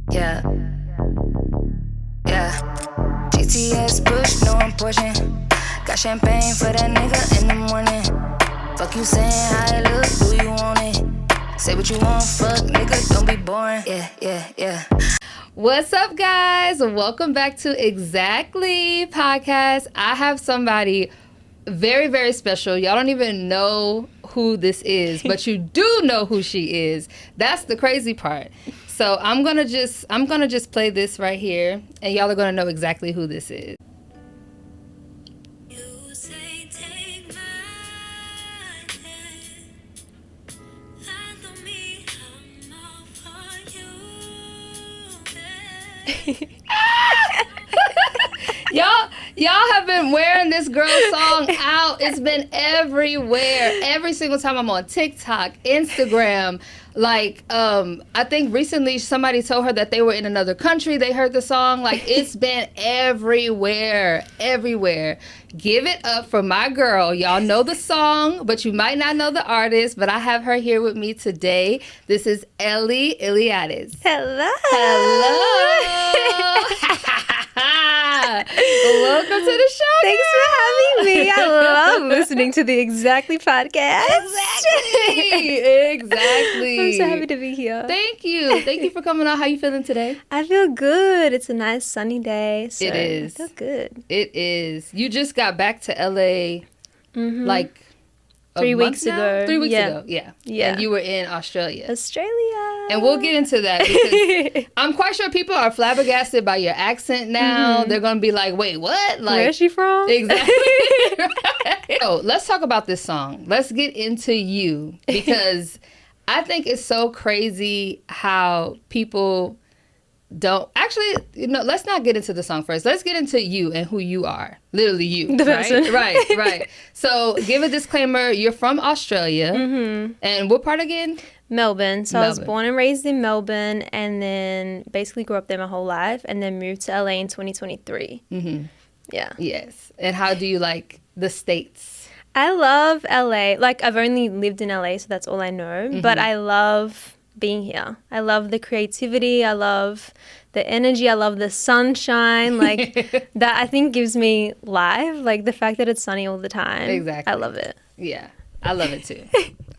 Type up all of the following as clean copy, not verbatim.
Yeah, yeah. GTS push, no I'm pushing. Got champagne for that nigga in the morning. Fuck you saying how it look, do you want it? Say what you want, fuck nigga, don't be boring. Yeah. What's up, guys? Welcome back to Exactly Podcast. I have somebody very, very special. Y'all don't even know who this is, but you do know who she is. That's the crazy part. So I'm gonna just play this right here, and y'all are gonna know exactly who this is. You say take my hand, follow me, I'm all for you. Y'all have been wearing this girl's song out. It's been everywhere. Every single time I'm on TikTok, Instagram. Like, I think recently somebody told her that they were in another country. They heard the song. Like, it's been everywhere. Give it up for my girl. Y'all know the song, but you might not know the artist. But I have her here with me today. This is Ellie Iliadis. Hello. Welcome to the show. Thanks for having me. I love listening to the Exactly podcast. Exactly. I'm so happy to be here. Thank you for coming on. How you feeling today? I feel good. It's a nice sunny day. So It is. I feel good. It is. You just got back to LA like a 3 month weeks now? ago. 3 weeks Yeah. ago. Yeah. Yeah. And you were in Australia. Australia. And we'll get into that because I'm quite sure people are flabbergasted by your accent now. They're going to be like, wait, what? Like, Where's she from? Exactly. So let's talk about this song. Let's get into you because I think it's so crazy how people don't actually, let's not get into the song first. Let's get into you and who you are. Literally you. The right? person. Right. So give a disclaimer. You're from Australia. And what part again? Melbourne. So I was Melbourne. born and raised in Melbourne and then basically grew up there my whole life and then moved to LA in 2023. Yeah. Yes. And how do you like the States? I love LA. Like, I've only lived in LA, so that's all I know. But I love being here. I love the creativity. I love the energy. I love the sunshine. Like, that I think gives me life. Like, the fact that it's sunny all the time. Exactly. I love it. Yeah, I love it too.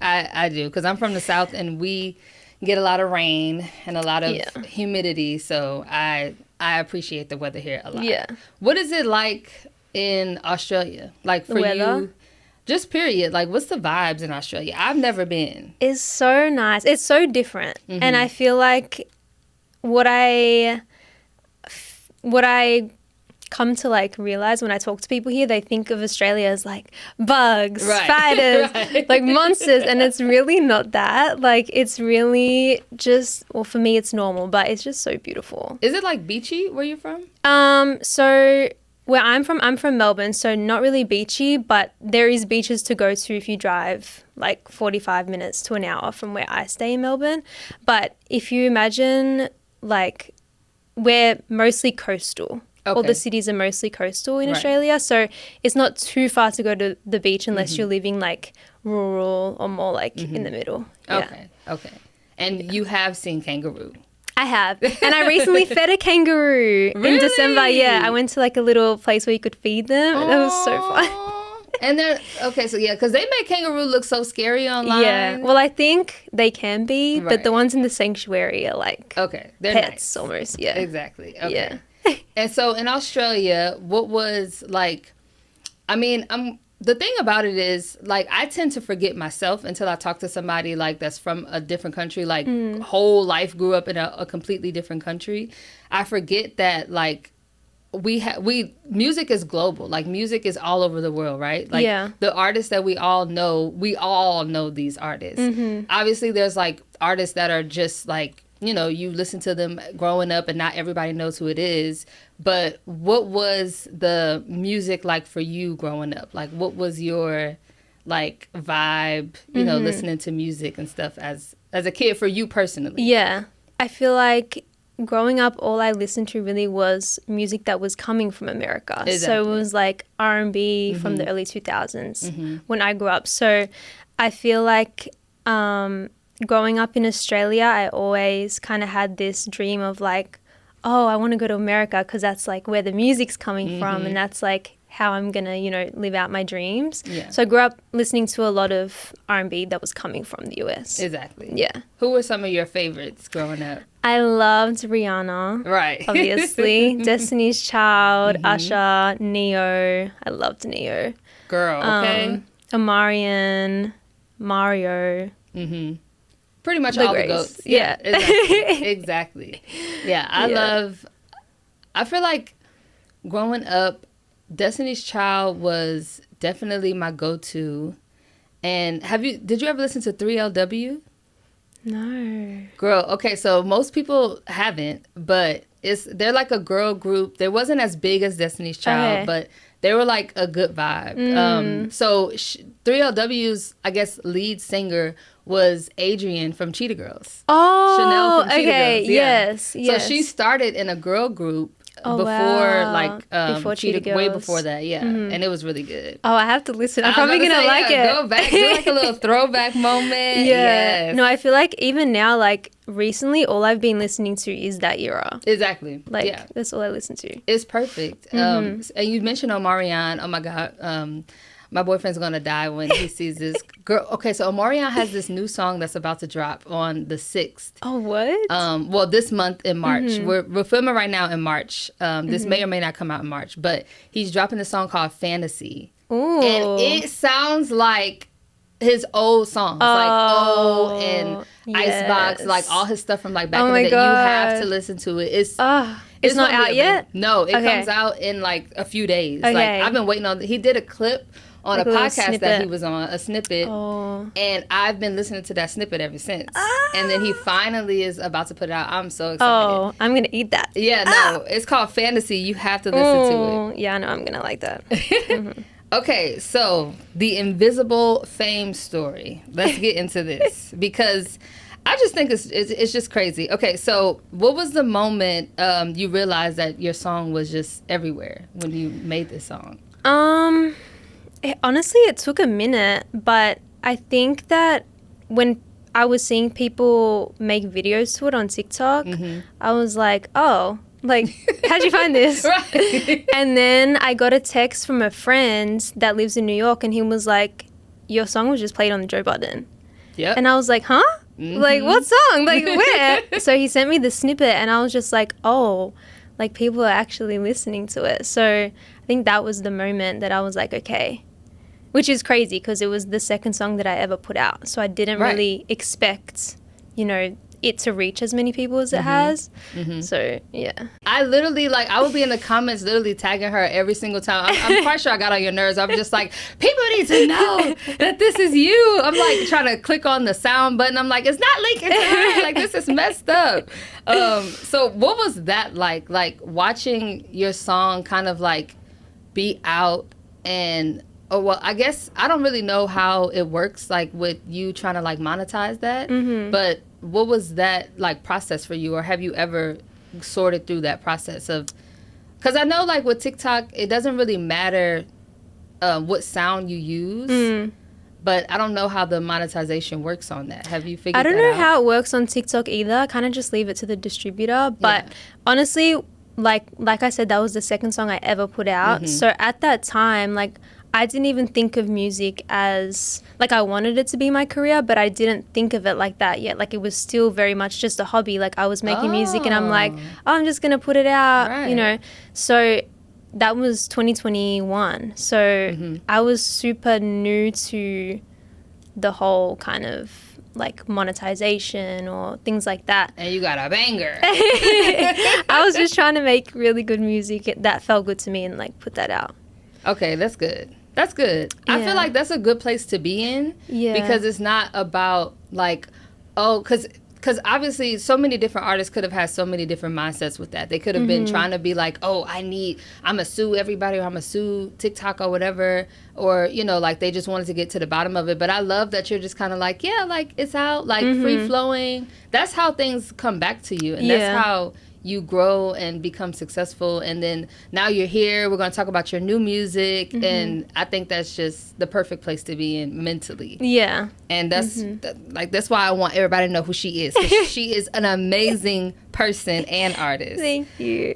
I do because I'm from the South and we get a lot of rain and a lot of humidity. So I appreciate the weather here a lot. Yeah. What is it like in Australia? Like for weather? you, just period. Like what's the vibes in Australia? I've never been. It's so nice. It's so different. And I feel like what I come to like realize when I talk to people here, they think of Australia as like bugs, spiders, like monsters, and it's really not that. Like, it's really just, well, for me it's normal, but it's just so beautiful. Is it like beachy where you're from? So where I'm from Melbourne, so not really beachy, but there is beaches to go to if you drive like 45 minutes to an hour from where I stay in Melbourne. But if you imagine, like, we're mostly coastal. All Okay. the cities are mostly coastal in Australia, so it's not too far to go to the beach unless you're living like rural or more like in the middle. Yeah. Okay. And you have seen kangaroo. I have. And I recently fed a kangaroo in December. Yeah, I went to like a little place where you could feed them. That was so fun. Aw. And they're, okay, so yeah, because they make kangaroo look so scary online. Yeah. Well, I think they can be, Right. but the ones in the sanctuary are like Okay, they're pets nice. almost. Yeah. Exactly. Okay. Yeah. And so in Australia, what was like, I mean, the thing about it is like, I tend to forget myself until I talk to somebody like that's from a different country, like whole life grew up in a completely different country. I forget that like music is global. Like music is all over the world, right? Like the artists that we all know these artists. Obviously there's like artists that are just like, you listen to them growing up and not everybody knows who it is. But what was the music like for you growing up? Like what was your like vibe, listening to music and stuff as a kid for you personally? Yeah. I feel like growing up, all I listened to really was music that was coming from America. So Exactly. it was like R&B from the early 2000s when I grew up. So I feel like growing up in Australia, I always kind of had this dream of like, oh, I want to go to America because that's like where the music's coming from, and that's like how I'm gonna, you know, live out my dreams. Yeah. So I grew up listening to a lot of R&B that was coming from the US. Exactly. Yeah. Who were some of your favorites growing up? I loved Rihanna. Right. Obviously. Destiny's Child, Usher, Neo. I loved Neo. Girl, okay. Omarion, Mario. Pretty much The all Grace. the goats. Yeah. Exactly. Exactly. Yeah, I feel like growing up, Destiny's Child was definitely my go-to. And did you ever listen to 3LW? No. Girl, okay, so most people haven't, but they're like a girl group. They wasn't as big as Destiny's Child, Okay. but they were like a good vibe. So 3LW's, I guess, lead singer was Adrienne from Cheetah Girls. Oh, Chanel from Cheetah okay. Girls, yeah. Yes, yes. So she started in a girl group Oh, before, wow. like, Before Cheetah way Girls. before that, yeah. And it was really good. Oh, I have to listen. I'm I was probably about going to say, like yeah, it. Go back, do like a little throwback moment. Yeah. Yes. No, I feel like even now, like recently, all I've been listening to is that era. Exactly. Like, yeah. that's all I listen to. It's perfect. And you mentioned Omarion. Oh my God. My boyfriend's gonna die when he sees this girl. Okay, so Omarion has this new song that's about to drop on the 6th. Oh, what? Well, this month in March. We're filming right now in March. This may or may not come out in March, but he's dropping this song called Fantasy. Ooh. And it sounds like his old songs, like Oh and Icebox, yes. like all his stuff from like back Oh in my the day. You have God. to listen to it. It's It's not gonna be out a yet? big- No, it Okay. comes out in like a few days. Okay. Like I've been waiting on. He did a clip on Like a a little podcast that snippet. he was on, a snippet, Oh. and I've been listening to that snippet ever since. And then he finally is about to put it out. I'm so excited. Oh, I'm going to eat that. Yeah, no, it's called Fantasy. You have to listen to it. Oh, yeah, I know. I'm going to like that. Okay, so the Invisible Fame story. Let's get into this because I just think it's just crazy. Okay, so what was the moment you realized that your song was just everywhere when you made this song? Honestly, it took a minute, but I think that when I was seeing people make videos to it on TikTok, I was like, oh, like, how'd you find this? Right. And then I got a text from a friend that lives in New York, and he was like, your song was just played on the Joe Budden. Yep. And I was like, huh? Like, what song? Like, where? So he sent me the snippet, and I was just like, oh, like, people are actually listening to it. So I think that was the moment that I was like, okay. Which is crazy because it was the second song that I ever put out. So I didn't Right. really expect, you know, it to reach as many people as it has. So, yeah. I literally, like, I would be in the comments literally tagging her every single time. I'm quite sure I got on your nerves. I'm just like, people need to know that this is you. I'm like trying to click on the sound button. I'm like, it's not linking to her. Like, this is messed up. So what was that like watching your song kind of like be out and, oh, well, I guess I don't really know how it works, like with you trying to like monetize that, but what was that like process for you, or have you ever sorted through that process of, because I know like with TikTok, it doesn't really matter what sound you use, but I don't know how the monetization works on that. Have you figured I don't that know out? how it works on TikTok either. I kind of just leave it to the distributor. But Yeah. honestly, like I said, that was the second song I ever put out. So at that time, like, I didn't even think of music as, like, I wanted it to be my career, but I didn't think of it like that yet. Like, it was still very much just a hobby. Like, I was making music and I'm like, oh, I'm just going to put it out, Right. you know. So that was 2021. So I was super new to the whole kind of, like, monetization or things like that. And you got a banger. I was just trying to make really good music that felt good to me and, like, put that out. Okay, that's good. That's good. I Yeah. feel like that's a good place to be in. Yeah. Because it's not about like, oh, because obviously so many different artists could have had so many different mindsets with that. They could have been trying to be like, oh, I'm going to sue everybody, or I'm going to sue TikTok or whatever. Or, you know, like they just wanted to get to the bottom of it. But I love that you're just kind of like, yeah, like it's out, like free flowing. That's how things come back to you. And Yeah. that's how you grow and become successful, and then now you're here. We're going to talk about your new music, and I think that's just the perfect place to be in mentally. Yeah. And that's that's why I want everybody to know who she is. 'Cause she is an amazing person and artist. Thank you.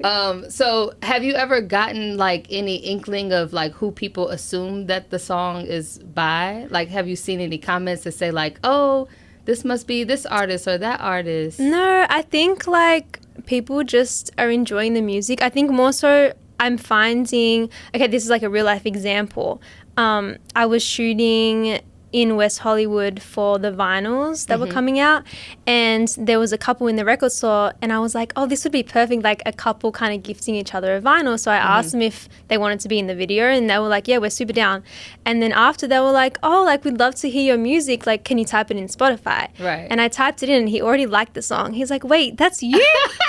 So have you ever gotten like any inkling of like who people assume that the song is by? Like, have you seen any comments that say like, oh, this must be this artist or that artist? No, I think like people just are enjoying the music. I think more so I'm finding, okay, this is like a real life example. I was shooting in West Hollywood for the vinyls that were coming out, and there was a couple in the record store, and I was like, oh, this would be perfect, like a couple kind of gifting each other a vinyl. So I asked them if they wanted to be in the video, and they were like, yeah, we're super down. And then after, they were like, oh, like we'd love to hear your music, like can you type it in Spotify? Right. And I typed it in, and he already liked the song. He's like, wait, that's you?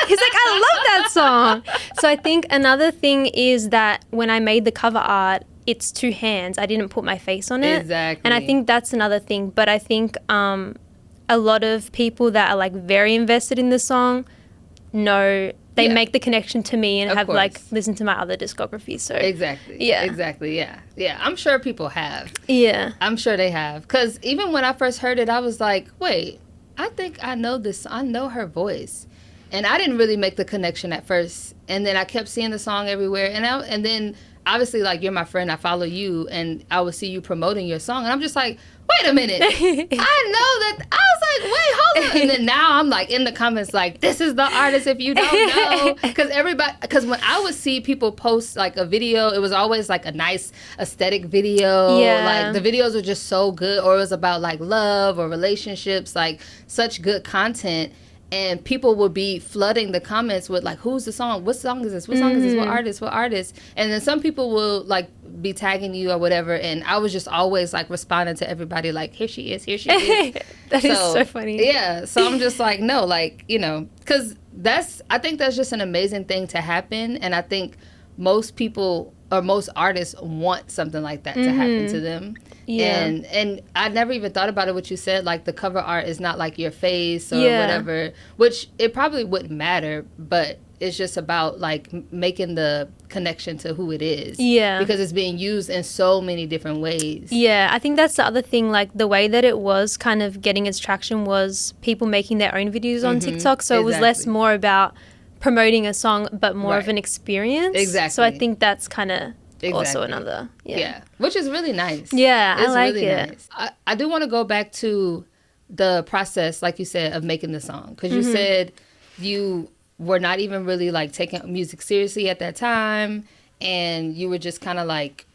He's like, I love that song. So I think another thing is that when I made the cover art, it's two hands. I didn't put my face on it. Exactly. And I think that's another thing. But I think a lot of people that are like very invested in the song know they make the connection to me and Of have course. like listened to my other discography. So Exactly. Yeah. Exactly. Yeah. Yeah. I'm sure people have. yeah. I'm sure they have. Because even when I first heard it, I was like, wait, I think I know this. I know her voice. And I didn't really make the connection at first. And then I kept seeing the song everywhere. And then obviously, like, you're my friend. I follow you. And I would see you promoting your song. And I'm just like, wait a minute. I know that. I was like, wait, hold on. And then now I'm like in the comments like, this is the artist if you don't know. Because when I would see people post like a video, it was always like a nice aesthetic video. Yeah. Like the videos were just so good. Or it was about like love or relationships, like such good content. And people would be flooding the comments with like, who's the song? What song is this? What song is this? What artist? What artist? And then some people will like be tagging you or whatever. And I was just always like responding to everybody like, here she is, here she is. That is so funny. Yeah. So I'm just like, no, like, you know, because I think that's just an amazing thing to happen. And I think most people or most artists want something like that to happen to them. Yeah. And I never even thought about it, what you said, like the cover art is not like your face or Yeah. whatever, which it probably wouldn't matter, but it's just about like making the connection to who it is. Yeah. Because it's being used in so many different ways. Yeah, I think that's the other thing. Like the way that it was kind of getting its traction was people making their own videos on TikTok. So it was less Exactly. more about promoting a song, but more of Right. an experience. Exactly. So I think that's kind of also Exactly. another. Yeah. Which is really nice. Yeah, I It's like really it. nice. I do want to go back to the process, like you said, of making the song. Because you Mm-hmm. said you were not even really like taking music seriously at that time. And you were just kind of like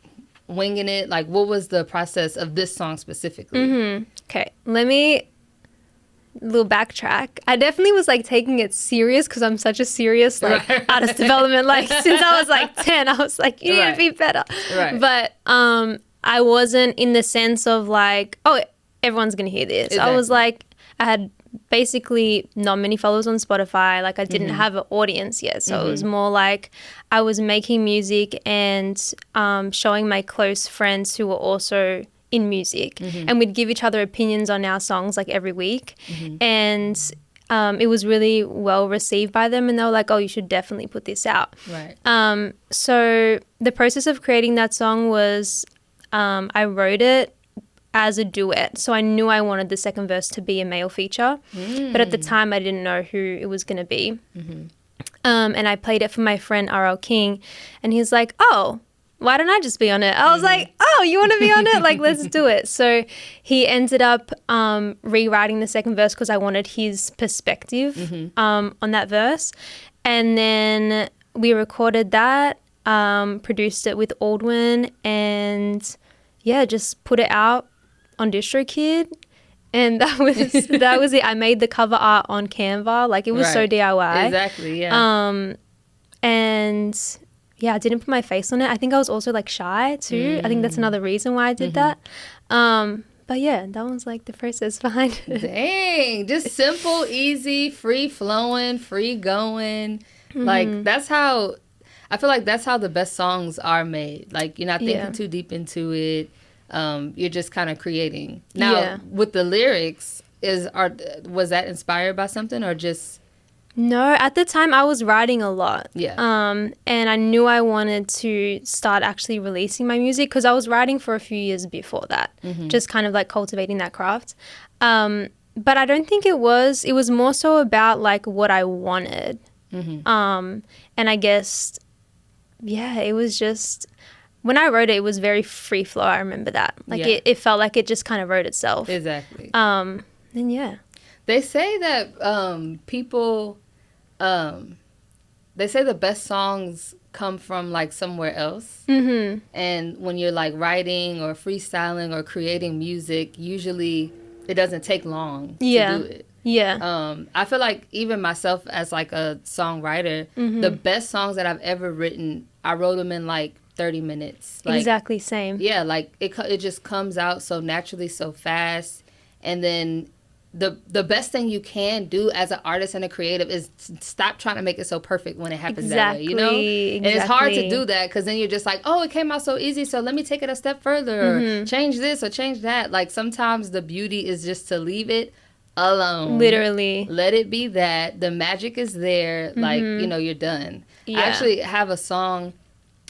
winging it. Like, what was the process of this song specifically? Okay, let me little backtrack. I definitely was like taking it serious because I'm such a serious like Right. artist development. Like since I was like 10, I was like, you need Right. to be better. Right. But I wasn't in the sense of like, oh, everyone's gonna hear this. I was Exactly. like, I had basically not many followers on Spotify. Like I didn't have an audience yet, so it was more like I was making music and showing my close friends who were also in music, and we'd give each other opinions on our songs like every week, and it was really well received by them, and they were like, oh, you should definitely put this out. Right. So the process of creating that song was I wrote it as a duet, so I knew I wanted the second verse to be a male feature, but at the time I didn't know who it was going to be. And I played it for my friend RL King, and he's like, oh, why don't I just be on it? I was like, oh, you want to be on it? Like, let's do it. So he ended up rewriting the second verse because I wanted his perspective on that verse. And then we recorded that, produced it with Aldwin, and yeah, just put it out on DistroKid. And that was it. I made the cover art on Canva. Like, it was so Right. DIY. Exactly, yeah. And yeah, I didn't put my face on it. I think I was also like shy too. I think that's another reason why I did that. But yeah, that was like the process behind it. Dang, just simple, easy, free flowing, free going. Like that's how I feel like that's how the best songs are made. Like you're not thinking Yeah. too deep into it. You're just kind of creating. Now Yeah. with the lyrics, was that inspired by something or just No, at the time I was writing a lot. Yeah. And I knew I wanted to start actually releasing my music because I was writing for a few years before that, just kind of like cultivating that craft. But I don't think it was more so about like what I wanted. And I guess, yeah, it was just, when I wrote it, it was very free flow. I remember that. Like it felt like it just kind of wrote itself. Exactly. And yeah. They say that people, they say the best songs come from like somewhere else. Mm-hmm. And when you're like writing or freestyling or creating music, usually it doesn't take long to do it. Yeah. I feel like even myself as like a songwriter, the best songs that I've ever written, I wrote them in like 30 minutes. Like, exactly same. yeah, like it just comes out so naturally, so fast. And then the best thing you can do as an artist and a creative is stop trying to make it so perfect when it happens that way, you know? And it's hard to do that because then you're just like, oh, it came out so easy, so let me take it a step further or change this or change that. Like sometimes the beauty is just to leave it alone. Literally. Let it be that. The magic is there. Like, you know, you're done. Yeah. I actually have a song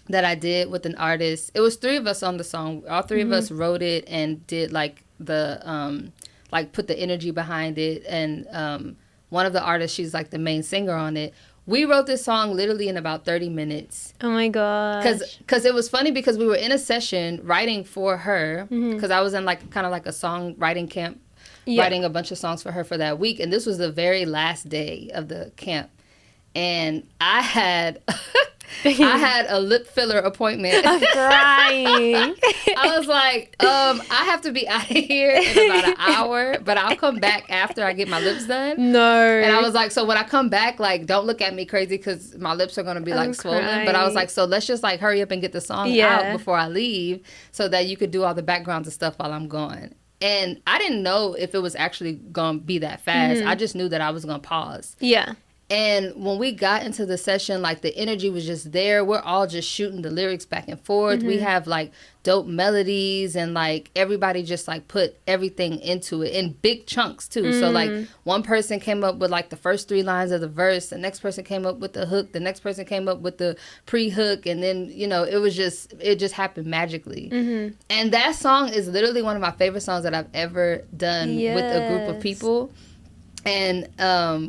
that I did with an artist. It was 3 of us on the song. All 3 of us wrote it and did like the like put the energy behind it. And one of the artists, she's like the main singer on it. We wrote this song literally in about 30 minutes. Oh my god. Because it was funny because we were in a session writing for her because I was in like kind of like a songwriting camp, writing a bunch of songs for her for that week. And this was the very last day of the camp. And I had a lip filler appointment. I'm crying. I was like, I have to be out of here in about an hour, but I'll come back after I get my lips done. No. And I was like, so when I come back, like, don't look at me crazy because my lips are going to be like swollen. crying. But I was like, so let's just like hurry up and get the song out before I leave so that you could do all the backgrounds and stuff while I'm gone. And I didn't know if it was actually going to be that fast. I just knew that I was going to pause. Yeah. And when we got into the session, like the energy was just there. We're all just shooting the lyrics back and forth. We have like dope melodies and like everybody just like put everything into it in big chunks too. So like one person came up with like the first 3 lines of the verse. The next person came up with the hook. The next person came up with the pre-hook. And then, you know, it just happened magically. And that song is literally one of my favorite songs that I've ever done with a group of people. And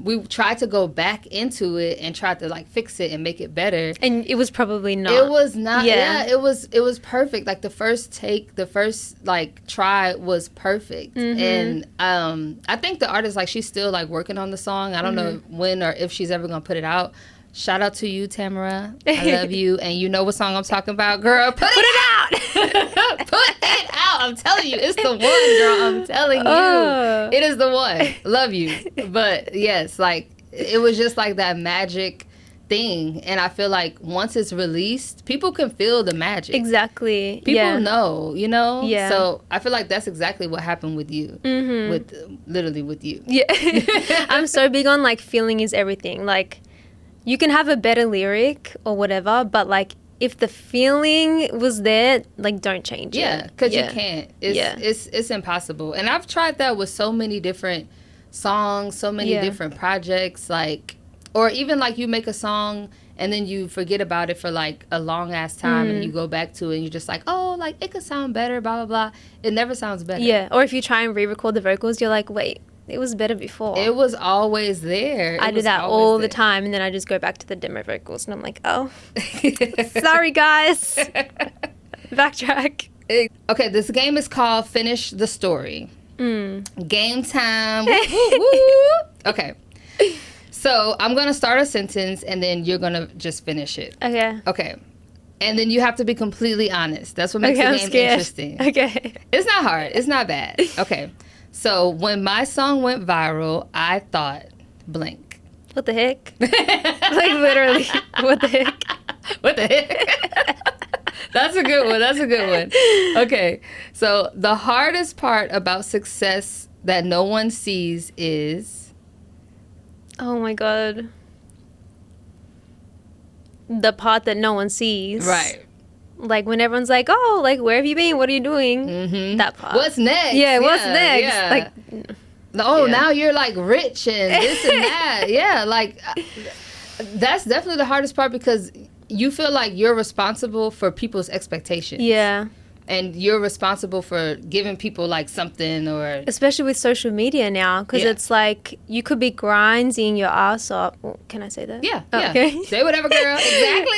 we tried to go back into it and tried to like fix it and make it better. And it was probably not. It was not. Yeah, it was perfect. Like the first like try was perfect. And I think the artist, like, she's still like working on the song. I don't know when or if she's ever gonna put it out. Shout out to you, Tamara. I love you, and you know what song I'm talking about, girl. Put it out. Put it out. I'm telling you, it's the one, girl. I'm telling you, it is the one. Love you. But yes, like it was just like that magic thing, and I feel like once it's released, people can feel the magic. Exactly. People know, you know. Yeah. So I feel like that's exactly what happened with you. With literally with you. Yeah. I'm so big on like feeling is everything. Like, you can have a better lyric or whatever, but like if the feeling was there, like don't change it. Yeah, because you can't. It's impossible. And I've tried that with so many different songs, so many different projects, like, or even like you make a song and then you forget about it for like a long ass time and you go back to it and you're just like, oh, like it could sound better, blah, blah, blah. It never sounds better. Yeah, or if you try and re-record the vocals, you're like, wait, it was better before. It was always there. I do that all the time, and then I just go back to the demo vocals, and I'm like, oh, sorry, guys. Backtrack. Okay, this game is called Finish the Story. Game time. Woo, woo, woo. Okay. So I'm going to start a sentence, and then you're going to just finish it. Okay. Okay. And then you have to be completely honest. That's what makes the game interesting. Okay. It's not hard. It's not bad. Okay. So when my song went viral, I thought blank. What the heck? Like literally, what the heck? What the heck? That's a good one. That's a good one. Okay. So the hardest part about success that no one sees is... Oh my God. The part that no one sees. Right. Like when everyone's like, oh, like where have you been? What are you doing? That part. What's next? Yeah, what's next? Yeah. Like, oh, Yeah. now you're like rich and this and that. Yeah, like that's definitely the hardest part because you feel like you're responsible for people's expectations. Yeah. And you're responsible for giving people like something or Especially with social media now, because Yeah. it's like you could be grinding your ass off. Well, can I say that? yeah, Oh, yeah. okay. Say whatever, girl. Exactly.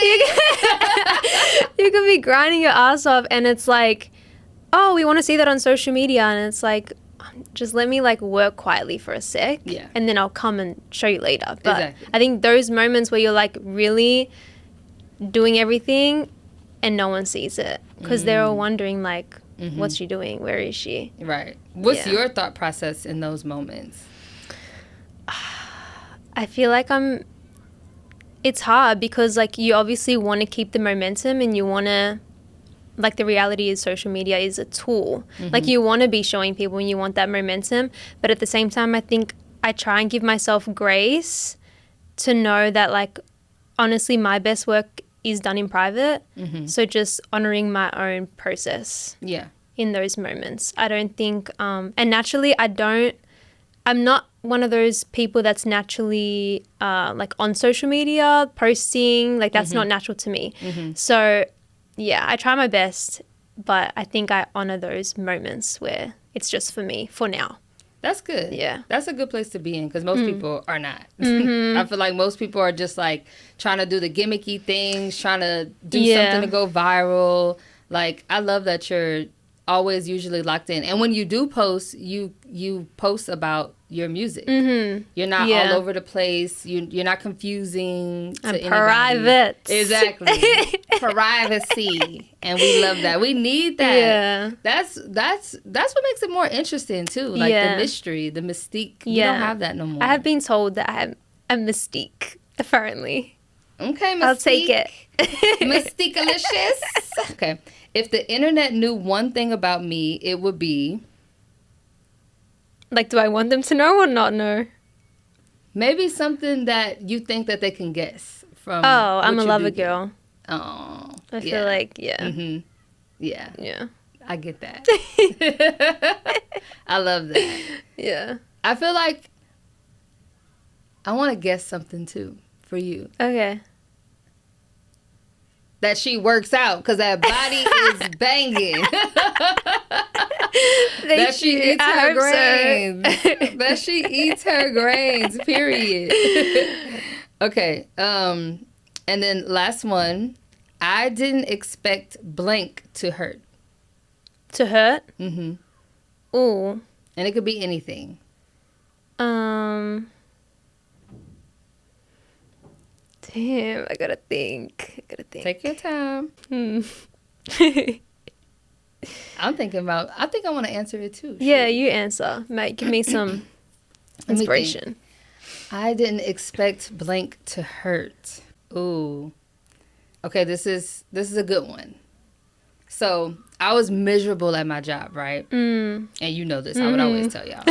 You could be grinding your ass off, and it's like, oh, we want to see that on social media, and it's like, just let me like work quietly for a sec, Yeah. and then I'll come and show you later. But Exactly. I think those moments where you're like really doing everything, and no one sees it because they're all wondering like, what's she doing? Where is she? Right. What's Yeah. your thought process in those moments? I feel like it's hard because like you obviously want to keep the momentum and you want to, like the reality is social media is a tool. Like you want to be showing people and you want that momentum. But at the same time, I think I try and give myself grace to know that like, honestly, my best work is done in private. So just honoring my own process Yeah. in those moments. I don't think, and naturally, I'm not one of those people that's naturally like on social media posting, like that's not natural to me. So yeah, I try my best, but I think I honor those moments where it's just for me for now. That's good. Yeah. That's a good place to be in because most people are not. I feel like most people are just like trying to do the gimmicky things, trying to do Yeah. something to go viral. Like, I love that you're always usually locked in. And when you do post, you post about your music. You're not Yeah. all over the place. You're not confusing to I'm anybody. private. Exactly. Privacy. And we love that. We need that. Yeah. That's what makes it more interesting too. Like Yeah. the mystery, the mystique. We Yeah. don't have that no more. I have been told that I have a mystique, apparently. Okay, mystique. I'll take it. Mystique-alicious. Okay. If the internet knew one thing about me, it would be Like, do I want them to know or not know? maybe something that you think that they can guess from. Oh, I'm what a you lover do. girl. Oh, I feel like, yeah. yeah, Yeah. I get that. I love that. Yeah. I feel like I want to guess something too for you. Okay. That she works out because that body is banging. That she eats I her hope so. grains. That she eats her grains, period. Okay. And then last one. I didn't expect blank to hurt. To hurt? Mm-hmm. Ooh. And it could be anything. Damn, I gotta think. Take your time. Hmm. I think I want to answer it too. Yeah, you answer. Mate, give me some Let me think. inspiration. I didn't expect blank to hurt. Ooh. Okay, this is a good one. So I was miserable at my job, right? And you know this. I would always tell y'all.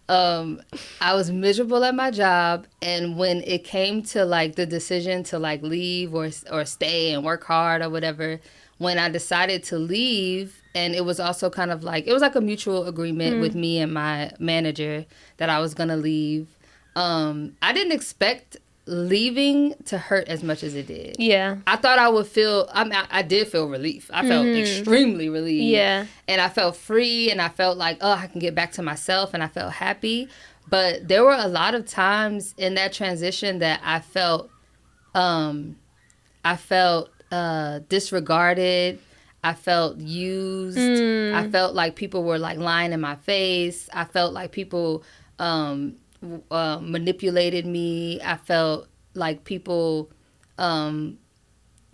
I was miserable at my job, and when it came to like the decision to like leave or stay and work hard or whatever, when I decided to leave, and it was also kind of like it was like a mutual agreement with me and my manager that I was gonna leave. I didn't expect leaving to hurt as much as it did. Yeah. I thought I would feel, I did feel relief. I felt extremely relieved. Yeah. And I felt free and I felt like, oh, I can get back to myself and I felt happy. But there were a lot of times in that transition that I felt disregarded. I felt used. I felt like people were like lying in my face. I felt like people manipulated me. I felt like people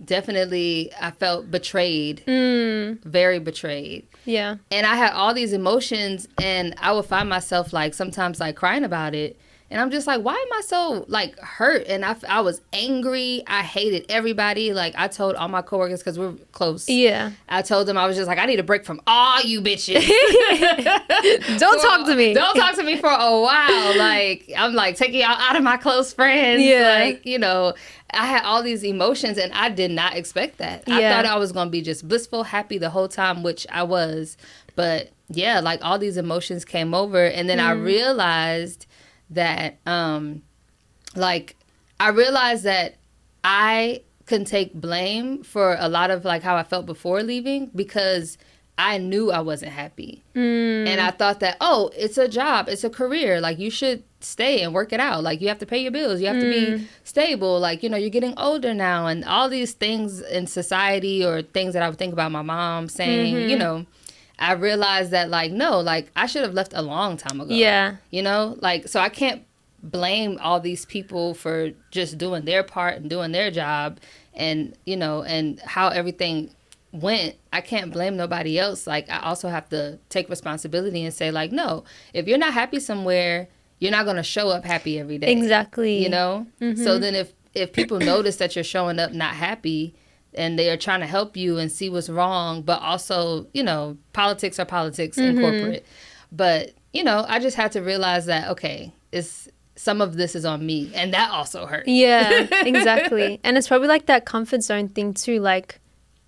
definitely, I felt betrayed, very betrayed. Yeah. And I had all these emotions, and I would find myself like sometimes like crying about it. And I'm just like, why am I so like hurt? And I was angry. I hated everybody. Like I told all my coworkers, because we're close. Yeah. I told them I was just like, I need a break from all you bitches. Don't talk to me. Don't talk to me for a while. Like I'm like taking y'all out of my close friends. Yeah. Like, you know, I had all these emotions and I did not expect that. I Yeah. thought I was going to be just blissful, happy the whole time, which I was. But yeah, like all these emotions came over, and then I realized that I can take blame for a lot of like how I felt before leaving, because I knew I wasn't happy. And I thought that, oh, it's a job, it's a career, like you should stay and work it out, like you have to pay your bills, you have to be stable, like, you know, you're getting older now, and all these things in society, or things that I would think about my mom saying, you know, I realized that, like, no, like I should have left a long time ago. Yeah. You know, like, so I can't blame all these people for just doing their part and doing their job, and, you know, and how everything went. I can't blame nobody else. Like, I also have to take responsibility and say, like, no, if you're not happy somewhere, you're not going to show up happy every day. Exactly. You know? So then if people notice that you're showing up not happy, and they are trying to help you and see what's wrong, but also, you know, politics are politics in corporate. But, you know, I just had to realize that, okay, some of this is on me, and that also hurt. Yeah, exactly. And it's probably like that comfort zone thing too, like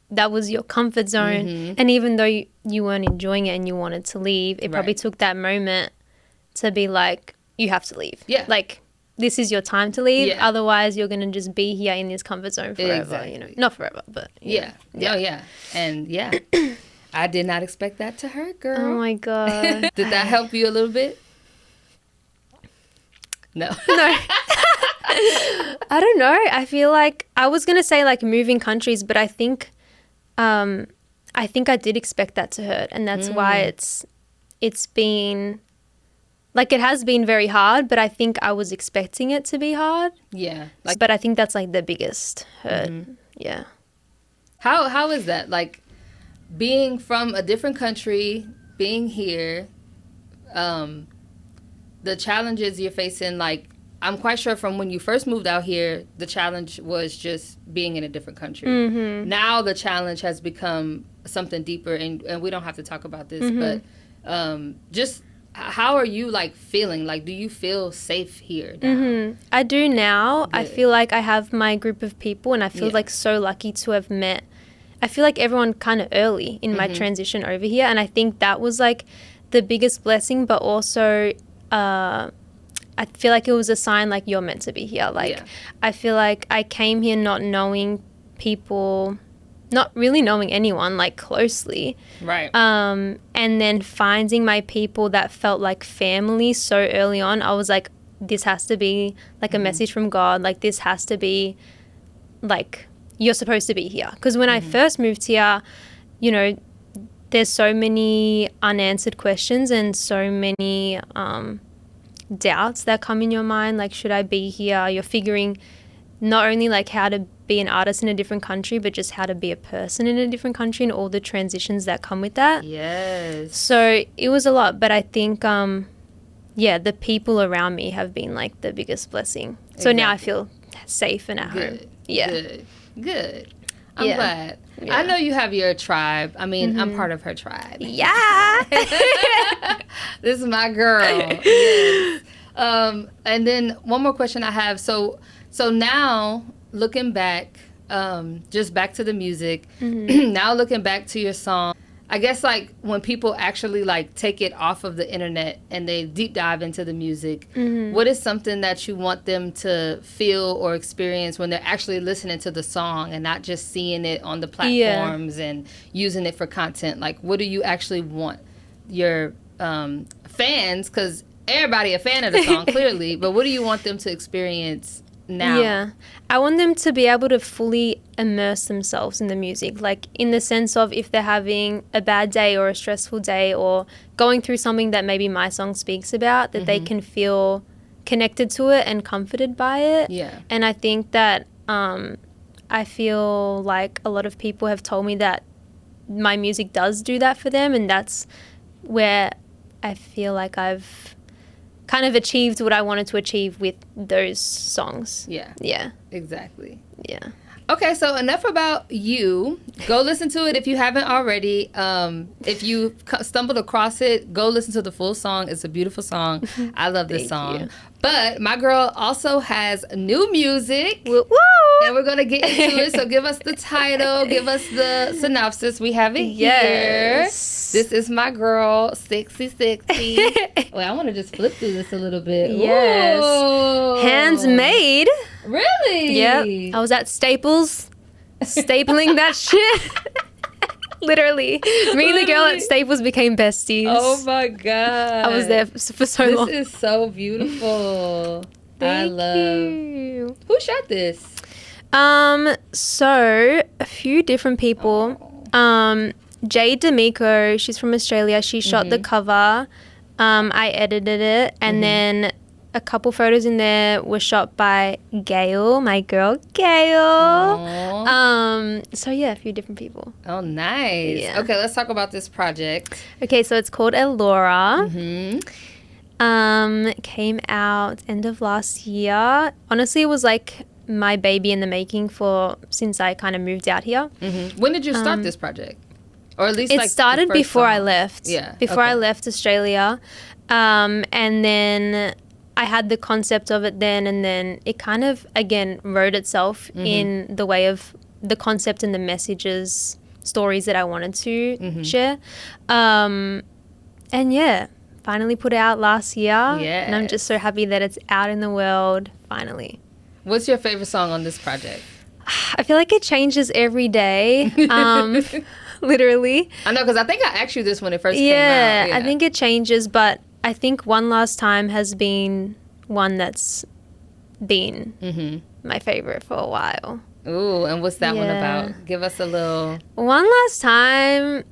that was your comfort zone. And even though you weren't enjoying it and you wanted to leave, it probably took that moment to be like, you have to leave. Yeah. Like, this is your time to leave. Yeah. Otherwise, you're going to just be here in this comfort zone forever. Exactly. You know, not forever, but Yeah. Oh, yeah. And yeah, I did not expect that to hurt, girl. Oh my God. Did that help you a little bit? No. No. I don't know. I feel like I was going to say like moving countries, but I think I did expect that to hurt, and that's why it's been like, it has been very hard, but I think I was expecting it to be hard. Yeah. But I think that's like the biggest hurt. Yeah. How is that? Like, being from a different country, being here, the challenges you're facing, like, I'm quite sure from when you first moved out here, the challenge was just being in a different country. Now the challenge has become something deeper, and we don't have to talk about this, but just how are you, like, feeling? Like, do you feel safe here now? I do now. Good. I feel like I have my group of people, and I feel like so lucky to have met. I feel like everyone kind of early in my transition over here, and I think that was like the biggest blessing, but also I feel like it was a sign like you're meant to be here. Like, I feel like I came here not knowing people, not really knowing anyone like closely. Right. And then finding my people that felt like family so early on, I was like, this has to be like a message from God. Like, this has to be like, you're supposed to be here. Because when I first moved here, you know, there's so many unanswered questions and so many doubts that come in your mind. Like, should I be here? You're figuring not only like how to be an artist in a different country, but just how to be a person in a different country and all the transitions that come with that. Yes. So it was a lot, but I think, the people around me have been like the biggest blessing. So now I feel safe and at home. Yeah. Good. I'm glad. I know you have your tribe. I mean, I'm part of her tribe. Yeah. This is my girl. Yes. And then one more question I have. So now, looking back, just back to the music, now looking back to your song, I guess, like, when people actually, like, take it off of the internet and they deep dive into the music, what is something that you want them to feel or experience when they're actually listening to the song and not just seeing it on the platforms and using it for content? Like, what do you actually want your fans, because everybody a fan of the song, clearly, but what do you want them to experience now? Yeah. I want them to be able to fully immerse themselves in the music, like in the sense of if they're having a bad day or a stressful day or going through something that maybe my song speaks about, that they can feel connected to it and comforted by it. Yeah. And I think that I feel like a lot of people have told me that my music does do that for them, and that's where I feel like I've kind of achieved what I wanted to achieve with those songs. Yeah. Yeah. Exactly. Yeah. Okay, so enough about you. Go listen to it if you haven't already. If you stumbled across it, go listen to the full song. It's a beautiful song. I love this Thank song. you. But my girl also has new music. Woo! Woo! And we're going to get into it. So give us the title. Give us the synopsis. We have it Yes. here. This is my girl, Sexy Sexy. Wait, I want to just flip through this a little bit. Yes. Whoa. Handmade. Really? Yep. I was at Staples stapling that shit. Literally. Me and the girl at Staples became besties. Oh my God. I was there for so long. This is so beautiful. I love. you. Who shot this? So a few different people. Jade D'Amico, she's from Australia. She shot the cover. I edited it, and then a couple photos in there were shot by Gail, my girl Gail. Aw. So yeah, a few different people. Oh, nice. Yeah. Okay, let's talk about this project. Okay, so it's called Elora. Mm-hmm. Came out end of last year. Honestly, it was like my baby in the making since I kind of moved out here. Mm-hmm. When did you start this project? Or at least It like the started first before I song? left. Yeah, Before I okay. left Australia. And then I had the concept of it then, and then it kind of, again, wrote itself in the way of the concept and the messages, stories that I wanted to share. And yeah, finally put it out last year. And I'm just so happy that it's out in the world, finally. What's your favorite song on this project? I feel like it changes every day. Literally. I know, because I think I asked you this when it first Yeah, came out. I think it changes, but I think One Last Time has been one that's been my favorite for a while. Ooh, and what's that one Yeah. about? Give us a little... One Last Time,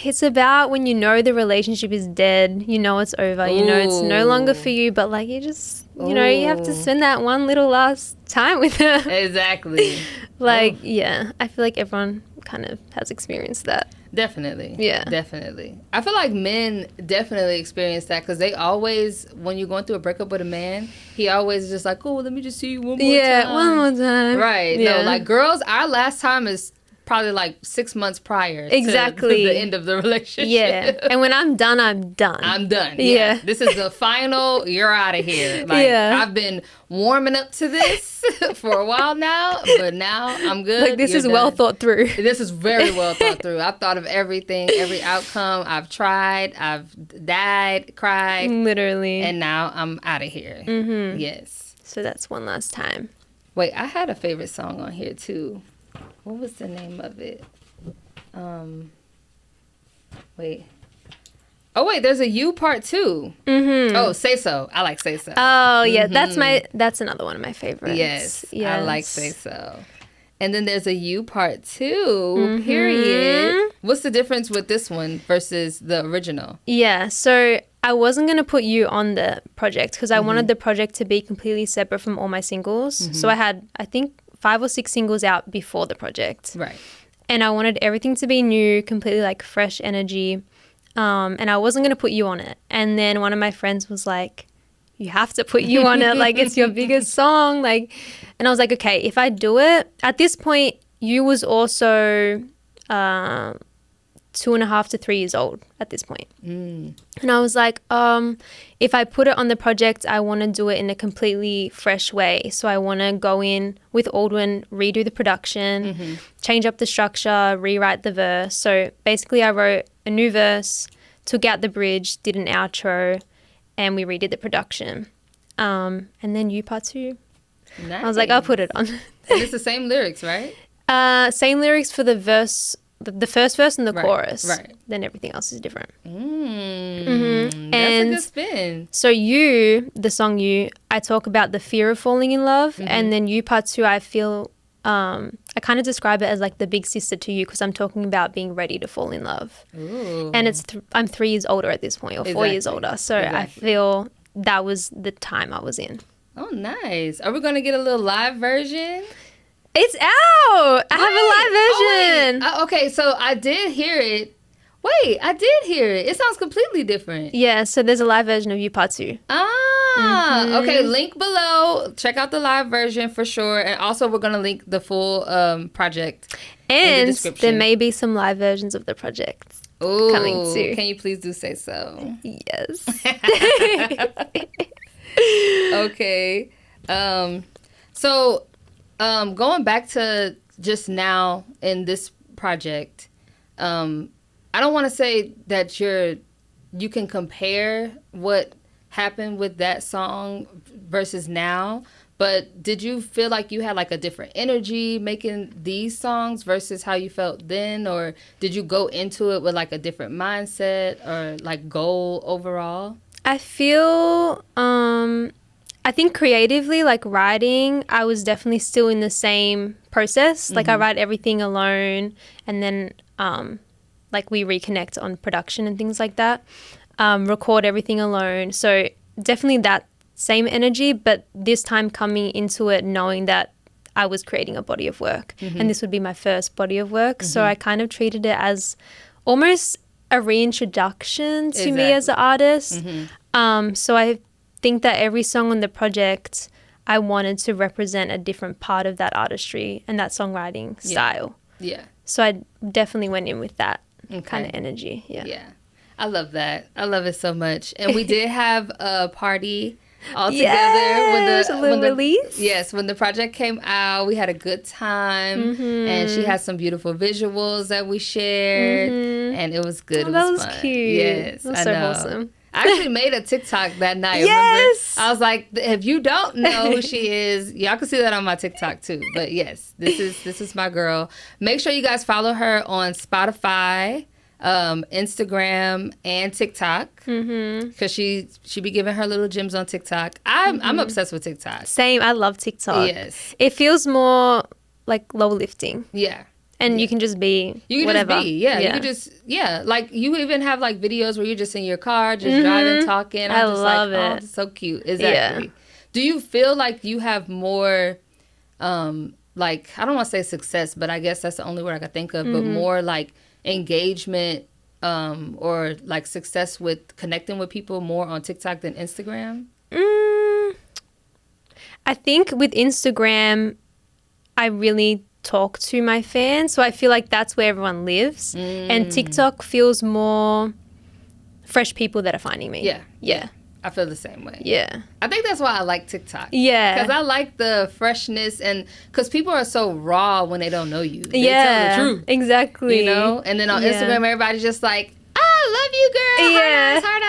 it's about when you know the relationship is dead, you know it's over, you know it's no longer for you, but like you just, you know, you have to Ooh. spend that one little last time with her. Exactly. Like, yeah, I feel like everyone kind of has experienced that. Definitely. Yeah. Definitely. I feel like men definitely experience that because they always, when you're going through a breakup with a man, he always just like, oh, let me just see you one more time. One more time. Right. Yeah. No, like girls, our last time is probably like 6 months prior Exactly. to the end of the relationship. Yeah. And when I'm done, I'm done. I'm done. Yeah. This is the final, you're out of here. Like, Yeah. I've been warming up to this for a while now, but now I'm good. Like, this You're is well done. thought through. This is very well thought through. I've thought of everything, every outcome. I've tried, I've died, cried, Literally. and now I'm out of here. Mm-hmm. Yes. So that's One Last Time. Wait, I had a favorite song on here too. What was the name of it? Wait. Oh wait, there's a You part 2. Mm-hmm. Oh, Say So. I like Say So. Oh yeah, that's another one of my favorites. Yes, I like Say So. And then there's a You part 2, period. What's the difference with this one versus the original? Yeah, so I wasn't gonna put You on the project because I wanted the project to be completely separate from all my singles. So I had, I think, 5 or 6 singles out before the project. Right. And I wanted everything to be new, completely like fresh energy. And I wasn't going to put You on it. And then one of my friends was like, you have to put You on it. Like, it's your biggest song. Like, and I was like, okay, if I do it, at this point, You was also 2.5 to 3 years old at this point. And I was like, if I put it on the project, I want to do it in a completely fresh way. So I want to go in with Aldwin, redo the production, change up the structure, rewrite the verse. So basically I wrote a new verse, took out the bridge, did an outro, and we redid the production. And then You Part 2. Nice. I was like, I'll put it on. And it's the same lyrics, right? Same lyrics for the verse, the first verse and the Right, chorus. right. Then everything else is different. That's And a good spin. So You, the song You, I talk about the fear of falling in love. And then You Part 2, I feel, I kind of describe it as like the big sister to You because I'm talking about being ready to fall in love. Ooh. And I'm 3 years older at this point, or 4 years Exactly. older. So I Exactly. feel that was the time I was in. Oh, nice. Are we going to get a little live version? It's out! I have a live version! Oh, wait. Okay, so I did hear it. Wait, I did hear it. It sounds completely different. Yeah, so there's a live version of You Part 2. Okay, link below. Check out the live version for sure. And also, we're going to link the full project in the And description. there may be some live versions of the project. Ooh, coming soon. Can you please do Say So? Yes. Okay. So going back to just now in this project, I don't want to say that you can compare what happened with that song versus now, but did you feel like you had like a different energy making these songs versus how you felt then, or did you go into it with like a different mindset or like goal overall? I feel, I think creatively, like writing, I was definitely still in the same process. Like I write everything alone, and then like we reconnect on production and things like that. Record everything alone. So definitely that same energy, but this time coming into it knowing that I was creating a body of work and this would be my first body of work. So I kind of treated it as almost a reintroduction to me as an artist. So I think that every song on the project, I wanted to represent a different part of that artistry and that songwriting style. Yeah. So I definitely went in with that Okay. kind of energy. Yeah. Yeah. I love that. I love it so much. And we did have a party all together Yes, a little release. Yes, when the project came out, we had a good time, and she had some beautiful visuals that we shared, and it was good. Oh, it that was was fun. cute. Yes, That was I so know. wholesome. I actually made a TikTok that night. Yes! Remember? I was like, if you don't know who she is, y'all can see that on my TikTok too. But yes, this is my girl. Make sure you guys follow her on Spotify, Instagram, and TikTok, because she be giving her little gems on TikTok. I'm obsessed with TikTok. Same. I love TikTok. Yes. It feels more like low lifting, Yeah. and you can just be You can whatever. just be, yeah. You can just, like you even have like videos where you're just in your car, just driving, talking. I I'm just love like, oh, it. it's so cute. Exactly. Do you feel like you have more, like, I don't want to say success, but I guess that's the only word I could think of, but more like engagement, or like success with connecting with people more on TikTok than Instagram? I think with Instagram, I really talk to my fans, so I feel like that's where everyone lives, and TikTok feels more fresh people that are finding me. Yeah. I feel the same way. Yeah. I think that's why I like TikTok. Yeah. Because I like the freshness, and because people are so raw when they don't know you. They Yeah. tell the truth. Exactly. You know? And then on Yeah. Instagram, everybody's just like, I love you, girl. Yeah. Hard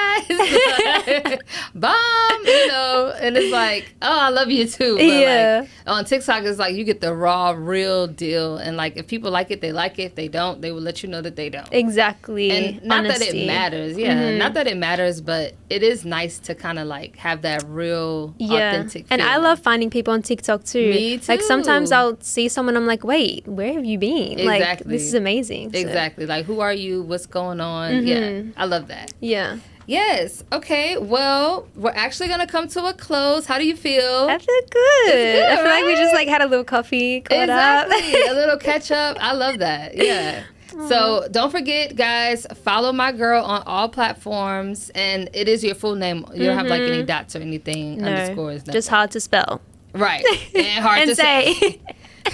eyes. Bomb. You know? And it's like, oh, I love you too. But Yeah. like on TikTok, it's like you get the raw, real deal. And like if people like it, they like it. If they don't, they will let you know that they don't. Exactly. And not that Honesty. it matters, not that it matters, but it is nice to kind of like have that real, authentic And I feeling. love finding people on TikTok too. Me Like sometimes too. I'll see someone, I'm like, wait, where have you been? Like, Exactly. this is amazing. So, Exactly. Like, who are you? What's going on? Yeah, I love that. yeah. Yes. Okay. Well, we're actually going to come to a close. How do you feel? I feel good. good, I feel like we right? just like had a little coffee, caught up. Exactly. A little catch up. I love that. Yeah. So don't forget, guys, follow my girl on all platforms. And it is your full name. You don't have like any dots or anything, underscores. No, just nothing. hard to spell. Right. And hard And to say. say.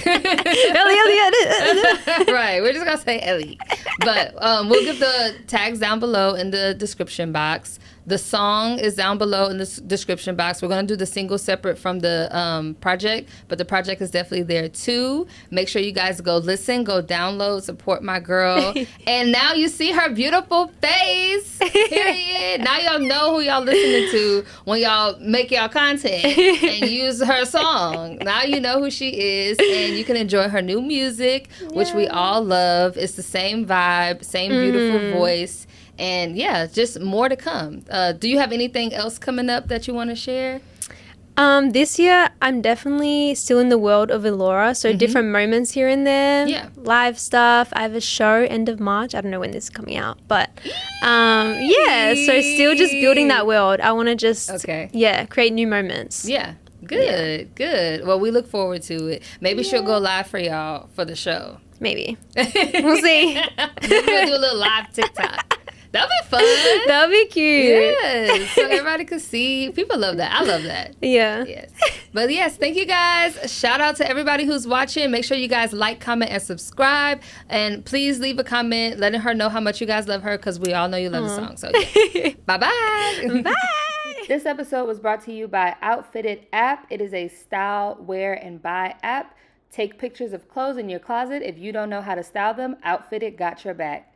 Elliot. Right. We're just going to say Ellie. But we'll give the tags down below in the description box. The song is down below in the description box. We're going to do the single separate from the project, but the project is definitely there too. Make sure you guys go listen, go download, support my girl. And now you see her beautiful face. Period. Now y'all know who y'all listening to when y'all make y'all content and use her song. Now you know who she is, and you can enjoy her new music, which we all love. It's the same vibe, same beautiful voice. And yeah, just more to come. Do you have anything else coming up that you want to share? This year, I'm definitely still in the world of Elora, so different moments here and there. Yeah. Live stuff. I have a show end of March. I don't know when this is coming out, but yeah, so still just building that world. I want to just, create new moments. Yeah. Good, good. Well, we look forward to it. Maybe she'll go live for y'all for the show. Maybe. We'll see. Maybe we'll do a little live TikTok. That'll be fun. That'll be cute. Yes. So everybody can see. People love that. I love that. Yeah. Yes. But yes, thank you guys. Shout out to everybody who's watching. Make sure you guys like, comment, and subscribe. And please leave a comment letting her know how much you guys love her, because we all know you love the song. So yeah. Bye-bye. Bye. This episode was brought to you by Outfitted app. It is a style, wear, and buy app. Take pictures of clothes in your closet. If you don't know how to style them, Outfitted got your back.